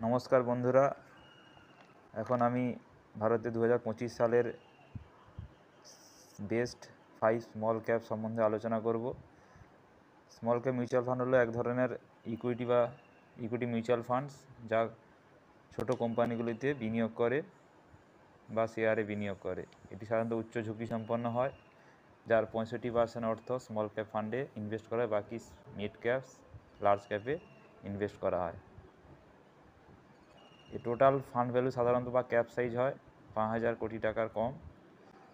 নমস্কার বন্ধুরা, এখন আমি ভারতে 2025 সালের বেস্ট 5 স্মল ক্যাপ সম্বন্ধে আলোচনা করব। স্মল ক্যাপ মিউচুয়াল ফান্ড হলো এক ধরনের ইকুইটি মিউচুয়াল ফান্ডস, যা ছোট কোম্পানিগুলিতে বিনিয়োগ করে বা শেয়ারে বিনিয়োগ করে। এটি সাধারণত উচ্চ ঝুঁকি সম্পন্ন হয়, যার 65% অর্থ স্মল ক্যাপ ফান্ডে ইনভেস্ট করা হয়, বাকি মিড ক্যাপস লার্জ ক্যাপে ইনভেস্ট করা হয়। এই টোটাল ফান্ড ভ্যালু সাধারণত বা ক্যাপ সাইজ হয় 5,000 কোটি টাকার কম,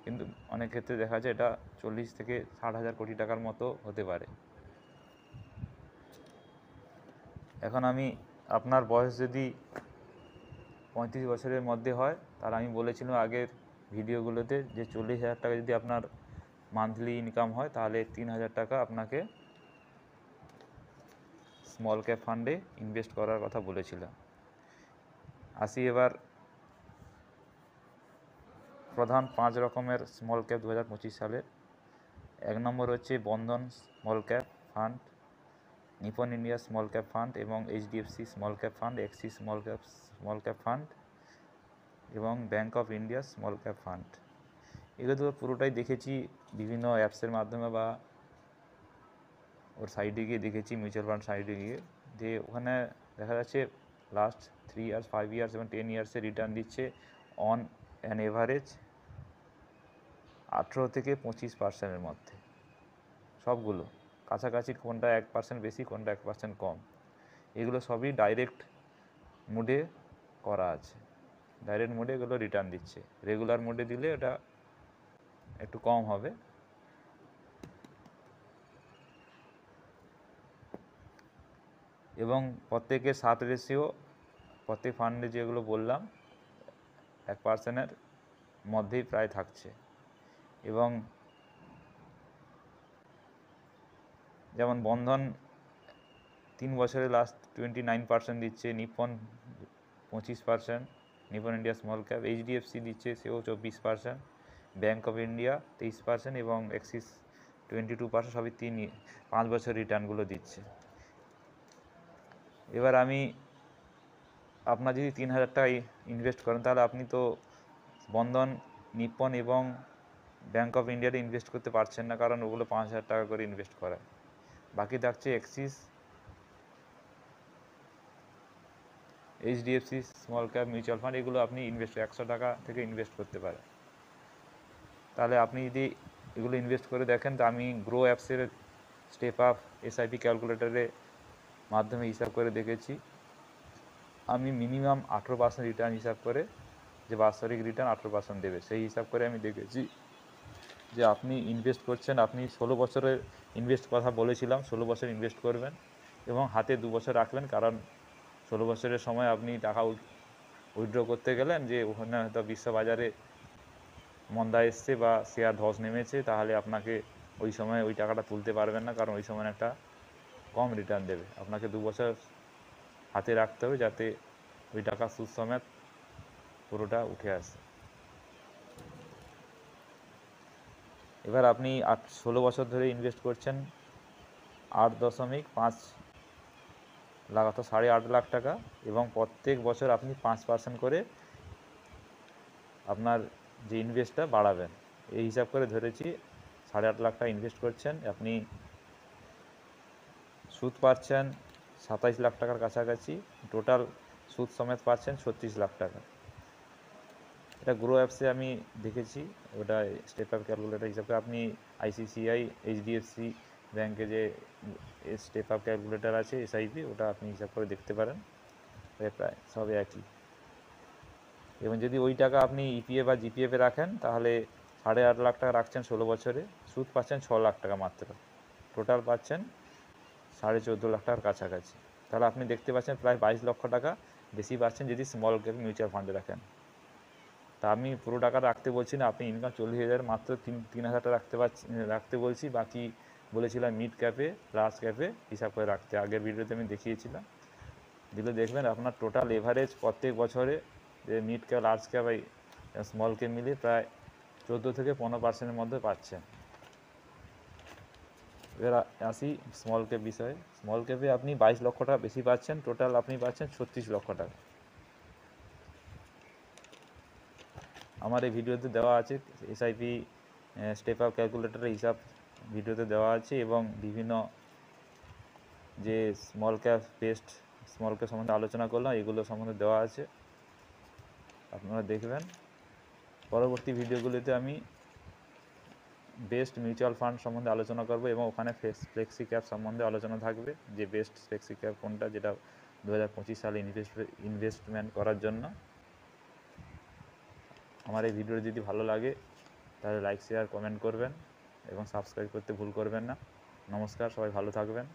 কিন্তু অনেক ক্ষেত্রে দেখা যায় এটা 40 থেকে 60,000 কোটি টাকার মতো হতে পারে। এখন আপনার বয়স যদি 35 বছরের মধ্যে হয়, তাহলে আমি বলেছিলাম আগের ভিডিওগুলোতে যে 40,000 টাকা যদি আপনার মান্থলি ইনকাম হয়, তাহলে 3,000 টাকা আপনাকে স্মল ক্যাপ ফান্ডে ইনভেস্ট করার কথা বলেছিলাম। আসি এবার প্রধান 5 রকমের স্মল ক্যাপ 2025 সালে। 1 নম্বর হচ্ছে Bandhan small cap fund, Nippon India small cap fund এবং HDFC small cap fund, Axis small cap fund এবং bank of India small cap fund. এগুলো তো পুরোটাই দেখেছি বিভিন্ন অ্যাপসের মাধ্যমে বা ওর সাইডে গিয়ে দেখেছি, মিউচুয়াল ফান্ড সাইডে গিয়ে, যে ওখানে দেখা যাচ্ছে লাস্ট 3 ইয়ার্স, 5 ইয়ার্স এবং 10 ইয়ার্সে রিটার্ন দিচ্ছে অন অ্যান এভারেজ 18 থেকে 25%-এর মধ্যে। সবগুলো কাছাকাছি, কোনটা 1% বেশি, কোনটা 1% কম। এগুলো সবই ডাইরেক্ট মোডে করা আছে, ডাইরেক্ট মোডে এগুলো রিটার্ন দিচ্ছে। রেগুলার মোডে দিলে এটা একটু কম হবে। এবং প্রত্যেকের 7 রেশিও, প্রত্যেক ফান্ডে যেগুলো বললাম 1%-এর মধ্যেই প্রায় থাকছে। এবং যেমন বন্ধন 3 বছরে লাস্ট 29% দিচ্ছে, Nippon 25%, Nippon India small cap, HDFC দিচ্ছে সেও 24%, ব্যাঙ্ক অফ ইন্ডিয়া 23% এবং এক্সিস 22%, সবই 5 বছর রিটার্নগুলো দিচ্ছে। এবার আপনার যদি 3,000 টাকা ইনভেস্ট করেন, তাহলে আপনি তো বন্ধন, নিপন এবং ব্যাঙ্ক অফ ইন্ডিয়াতে ইনভেস্ট করতে পারছেন না, কারণ ওগুলো 5,000 টাকা করে ইনভেস্ট করায়। বাকি থাকছে axis, HDFC small cap mutual fund. এগুলো আপনি 100 টাকা থেকে ইনভেস্ট করতে পারেন। তাহলে আপনি যদি এগুলো ইনভেস্ট করে দেখেন, তো আমি গ্রো অ্যাপসের স্টেপ আপ SIP ক্যালকুলেটরের মাধ্যমে হিসাব করে দেখেছি। আমি মিনিমাম 18% রিটার্ন হিসাব করে, যে বাৎসরিক রিটার্ন 18% দেবে, সেই হিসাব করে আমি দেখেছি যে আপনি ইনভেস্ট করছেন, আপনি 16 বছরের ইনভেস্ট কথা বলেছিলাম, 16 বছর ইনভেস্ট করবেন এবং হাতে 2 বছর রাখবেন, কারণ 16 বছরের সময় আপনি টাকা উইথড্র করতে গেলেন, যে ওখানে হয়তো বিশ্ববাজারে মন্দা এসছে বা শেয়ার ধস নেমেছে, তাহলে আপনাকে ওই সময় ওই টাকাটা তুলতে পারবেন না, কারণ ওই সময় একটা কম রিটার্ন দেবে। আপনাকে 2 বছর হাতে রাখতে হবে, যাতে ওই টাকা সুদ সমেত পুরোটা উঠে আসে। এবার আপনি 16 বছর ধরে ইনভেস্ট করছেন 8.5 লাখ, অর্থাৎ 8.5 লাখ টাকা, এবং প্রত্যেক বছর আপনি 5% করে আপনার যে ইনভেস্টটা বাড়াবেন। এই হিসাব করে ধরেছি 8.5 লাখ টাকা ইনভেস্ট করছেন, আপনি সুদ পাচ্ছেন 27 লাখ টাকার কাছাকাছি, টোটাল সুদ সমেত পাচ্ছেন 36 লাখ টাকা। এটা গ্রো অ্যাপসে আমি দেখেছি, ওটা স্টেপ আপ ক্যালকুলেটর হিসাবে আপনি ICICI HDFC ব্যাঙ্কে যে স্টেপ আপ ক্যালকুলেটর আছে SIP, ওটা আপনি হিসাব করে দেখতে পারেন, প্রায় সব একই। এবং যদি ওই টাকা আপনি EPF বা GPF-এ রাখেন, তাহলে 8.5 লাখ টাকা রাখছেন 16 বছরে, সুদ পাচ্ছেন 6 লাখ টাকা মাত্র, টোটাল পাচ্ছেন 14.5 লাখ টাকার কাছাকাছি। তাহলে আপনি দেখতে পাচ্ছেন প্রায় 22 লক্ষ টাকা বেশি পাচ্ছেন যদি স্মল ক্যাপ মিউচুয়াল ফান্ডে রাখেন। তা আমি পুরো টাকা রাখতে বলছি না, আপনি ইনকাম 40,000, মাত্র 3,000 টাকা রাখতে বলছি। বাকি বলেছিলাম মিড ক্যাপে, লার্জ ক্যাপে হিসাব করে রাখতে, আগের ভিডিওতে আমি দেখিয়েছিলাম। দিলে দেখবেন আপনার টোটাল এভারেজ প্রত্যেক বছরে, যে মিড ক্যাপ, লার্জ ক্যাপ, এই স্মল ক্যাপ মিলিয়ে প্রায় 14 থেকে 15%-এর মধ্যে পাচ্ছেন। এবার আসি স্মল ক্যাপ বিষয়ে। স্মল ক্যাপে আপনি 22 লক্ষ টাকা বেশি পাচ্ছেন, টোটাল আপনি পাচ্ছেন 36 লক্ষ টাকা। আমার এই ভিডিওতে দেওয়া আছে এসআইপি স্টেপ আপ ক্যালকুলেটরের হিসাব ভিডিওতে দেওয়া আছে, এবং বিভিন্ন যে স্মল ক্যাপ সম্বন্ধে আলোচনা করলাম এগুলো সম্বন্ধে দেওয়া আছে, আপনারা দেখবেন। পরবর্তী ভিডিওগুলিতে আমি বেস্ট মিউচুয়াল ফান্ড সম্বন্ধে আলোচনা করব, এবং ওখানে ফ্লেক্সি ক্যাপ সম্বন্ধে আলোচনা থাকবে, যে বেস্ট ফ্লেক্সি ক্যাপ কোনটা, যেটা 2025 সালে ইনভেস্টমেন্ট করার জন্য। আমার এই ভিডিও যদি ভালো লাগে তাহলে লাইক শেয়ার কমেন্ট করবেন এবং সাবস্ক্রাইব করতে ভুল করবেন না। নমস্কার, সবাই ভালো থাকবেন।